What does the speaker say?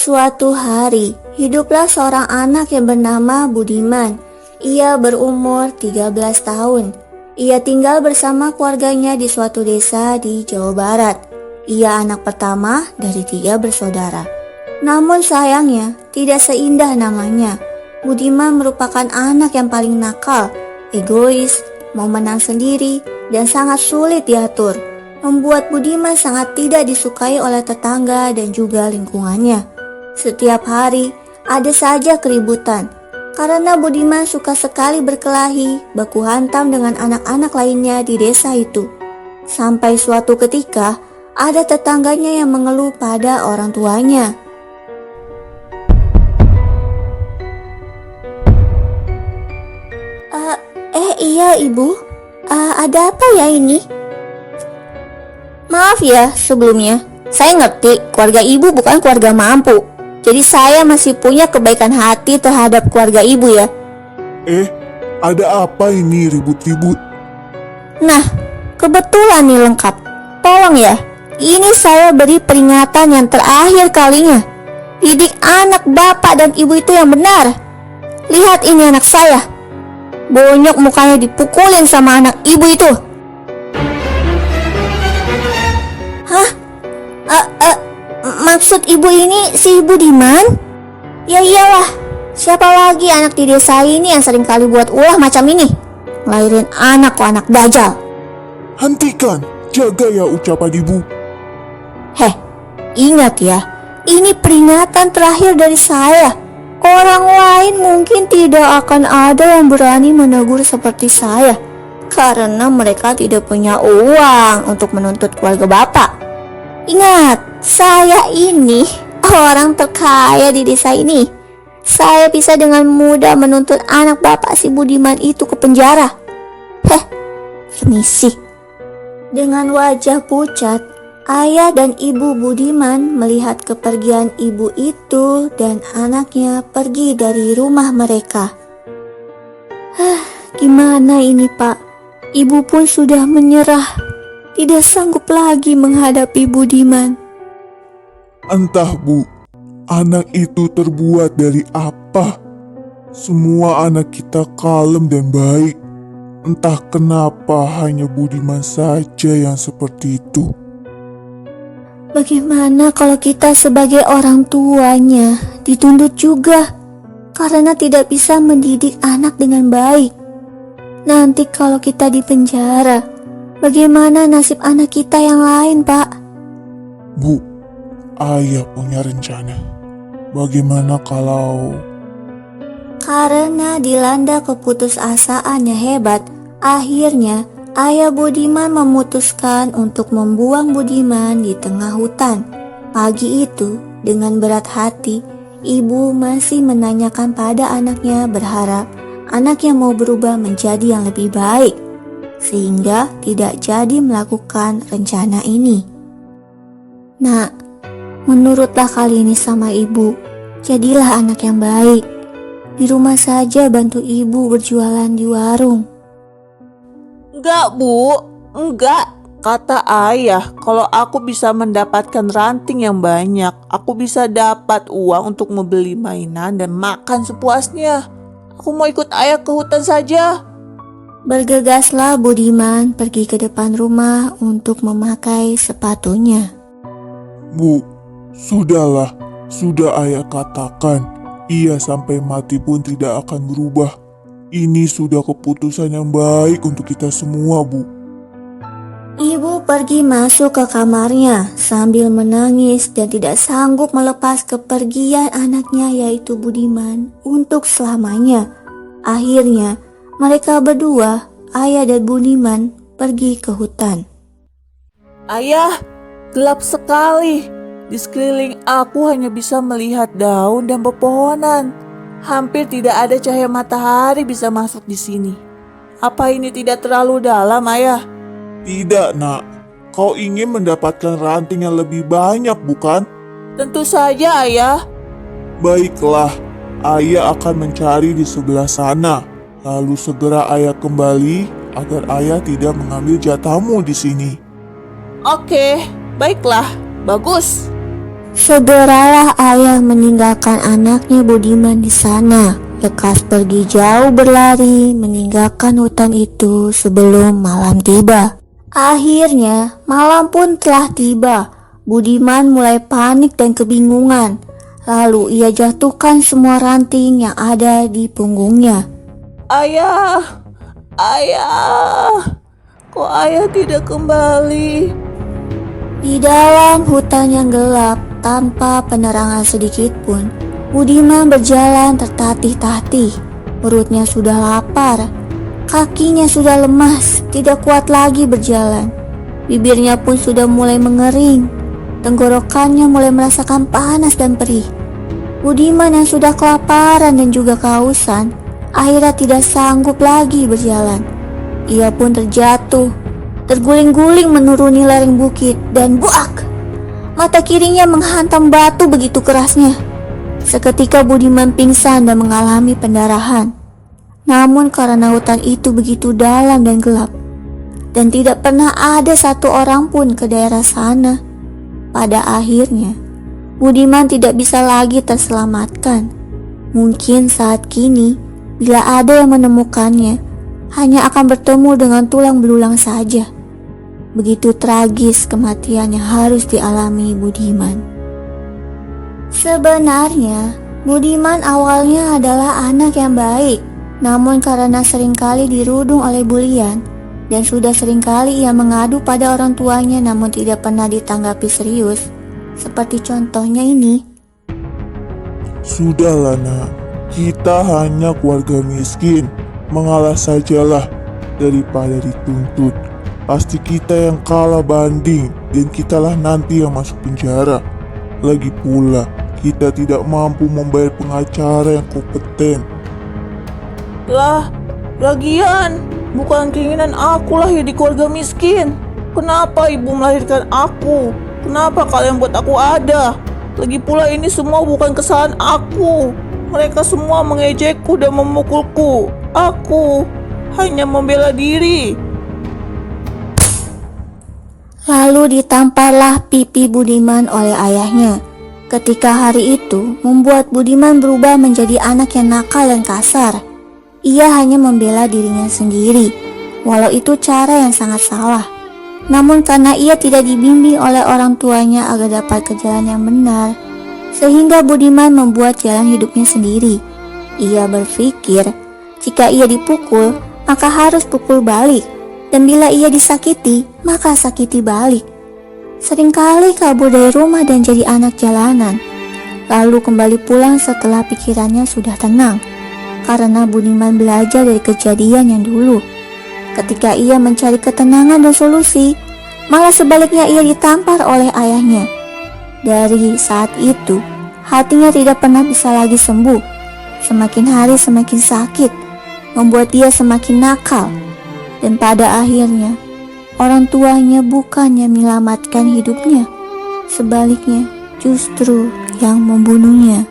suatu hari, hiduplah seorang anak yang bernama Budiman. Ia berumur 13 tahun. Ia tinggal bersama keluarganya di suatu desa di Jawa Barat. Ia anak pertama dari 3 bersaudara. Namun sayangnya, tidak seindah namanya. Budiman merupakan anak yang paling nakal, egois, mau menang sendiri, dan sangat sulit diatur. Membuat Budiman sangat tidak disukai oleh tetangga dan juga lingkungannya. Setiap hari ada saja keributan, karena Budiman suka sekali berkelahi, baku hantam dengan anak-anak lainnya di desa itu. Sampai suatu ketika, ada tetangganya yang mengeluh pada orang tuanya. Iya ibu, ada apa ya ini? Maaf ya sebelumnya, saya ngerti keluarga ibu bukan keluarga mampu. Jadi saya masih punya kebaikan hati terhadap keluarga ibu ya. Ada apa ini ribut-ribut? Nah, kebetulan nih lengkap. Tolong ya, ini saya beri peringatan yang terakhir kalinya. Didik anak bapak dan ibu itu yang benar. Lihat ini anak saya. Bonyok mukanya dipukulin sama anak ibu itu. Hah? Maksud ibu ini si Budiman? Ya iyalah, siapa lagi anak di desa ini yang sering kali buat ulah macam ini? Ngelahirin anak kok anak dajal. Hentikan, jaga ya ucapan ibu. Ingat ya, ini peringatan terakhir dari saya. Orang lain mungkin tidak akan ada yang berani menegur seperti saya, karena mereka tidak punya uang untuk menuntut keluarga bapak. Ingat, saya ini orang terkaya di desa ini. Saya bisa dengan mudah menuntut anak bapak si Budiman itu ke penjara. Permisi. Dengan wajah pucat, ayah dan ibu Budiman melihat kepergian ibu itu dan anaknya pergi dari rumah mereka. Gimana ini Pak? Ibu pun sudah menyerah, tidak sanggup lagi menghadapi Budiman. Entah Bu, anak itu terbuat dari apa? Semua anak kita kalem dan baik. Entah kenapa hanya Budiman saja yang seperti itu. Bagaimana kalau kita sebagai orang tuanya dituntut juga karena tidak bisa mendidik anak dengan baik? Nanti kalau kita di penjara, bagaimana nasib anak kita yang lain, Pak? Bu, ayah punya rencana. Bagaimana kalau... Karena dilanda keputusasaan yang hebat, akhirnya ayah Budiman memutuskan untuk membuang Budiman di tengah hutan. Pagi itu, dengan berat hati, ibu masih menanyakan pada anaknya berharap anaknya mau berubah menjadi yang lebih baik, sehingga tidak jadi melakukan rencana ini. Nak, menurutlah kali ini sama ibu, jadilah anak yang baik. Di rumah saja bantu ibu berjualan di warung. Enggak Bu, enggak. Kata ayah, kalau aku bisa mendapatkan ranting yang banyak, aku bisa dapat uang untuk membeli mainan dan makan sepuasnya. Aku mau ikut ayah ke hutan saja. Bergegaslah Budiman pergi ke depan rumah untuk memakai sepatunya. Bu, sudahlah, sudah ayah katakan. Ia sampai mati pun tidak akan berubah. Ini sudah keputusan yang baik untuk kita semua, Bu. Ibu pergi masuk ke kamarnya sambil menangis dan tidak sanggup melepas kepergian anaknya yaitu Budiman untuk selamanya. Akhirnya, mereka berdua, ayah dan Budiman, pergi ke hutan. Ayah, gelap sekali. Di sekeliling aku hanya bisa melihat daun dan pepohonan. Hampir tidak ada cahaya matahari bisa masuk di sini. Apa ini tidak terlalu dalam, ayah? Tidak, Nak. Kau ingin mendapatkan ranting yang lebih banyak, bukan? Tentu saja, ayah. Baiklah, ayah akan mencari di sebelah sana. Lalu segera ayah kembali agar ayah tidak mengambil jatahmu di sini. Oke, baiklah. Bagus. Segeralah ayah meninggalkan anaknya Budiman di sana. Lekas pergi jauh berlari meninggalkan hutan itu sebelum malam tiba. Akhirnya malam pun telah tiba. Budiman mulai panik dan kebingungan. Lalu ia jatuhkan semua ranting yang ada di punggungnya. Ayah, kok ayah tidak kembali? Di dalam hutan yang gelap tanpa penerangan sedikit pun, Budiman berjalan tertatih-tatih. Perutnya sudah lapar, kakinya sudah lemas, tidak kuat lagi berjalan. Bibirnya pun sudah mulai mengering, tenggorokannya mulai merasakan panas dan perih. Budiman yang sudah kelaparan dan juga kehausan, akhirnya tidak sanggup lagi berjalan. Ia pun terjatuh, terguling-guling menuruni lereng bukit dan buak! Mata kirinya menghantam batu begitu kerasnya. Seketika Budiman pingsan dan mengalami pendarahan. Namun karena hutan itu begitu dalam dan gelap, dan tidak pernah ada satu orang pun ke daerah sana, pada akhirnya Budiman tidak bisa lagi terselamatkan. Mungkin saat kini, bila ada yang menemukannya, hanya akan bertemu dengan tulang belulang saja. Begitu tragis kematian yang harus dialami Budiman. Sebenarnya, Budiman awalnya adalah anak yang baik, namun karena seringkali dirudung oleh bulian, dan sudah seringkali ia mengadu pada orang tuanya namun tidak pernah ditanggapi serius. Seperti contohnya ini. Sudahlah nak, kita hanya keluarga miskin, mengalah sajalah daripada dituntut. Pasti kita yang kalah banding dan kitalah nanti yang masuk penjara. Lagi pula, kita tidak mampu membayar pengacara yang kompeten. Lagian, bukan keinginan aku lahir di keluarga miskin. Kenapa ibu melahirkan aku? Kenapa kalian buat aku ada? Lagi pula ini semua bukan kesalahan aku. Mereka semua mengejekku dan memukulku. Aku hanya membela diri. Lalu ditamparlah pipi Budiman oleh ayahnya. Ketika hari itu membuat Budiman berubah menjadi anak yang nakal dan kasar. Ia hanya membela dirinya sendiri, walau itu cara yang sangat salah. Namun karena ia tidak dibimbing oleh orang tuanya agar dapat ke jalan yang benar, sehingga Budiman membuat jalan hidupnya sendiri. Ia berpikir, jika ia dipukul, maka harus pukul balik, dan bila ia disakiti, maka sakiti balik. Seringkali kabur dari rumah dan jadi anak jalanan, lalu kembali pulang setelah pikirannya sudah tenang, karena Budiman belajar dari kejadian yang dulu. Ketika ia mencari ketenangan dan solusi, malah sebaliknya ia ditampar oleh ayahnya. Dari saat itu, hatinya tidak pernah bisa lagi sembuh. Semakin hari semakin sakit, membuat dia semakin nakal. Dan pada akhirnya, orang tuanya bukannya menyelamatkan hidupnya, sebaliknya justru yang membunuhnya.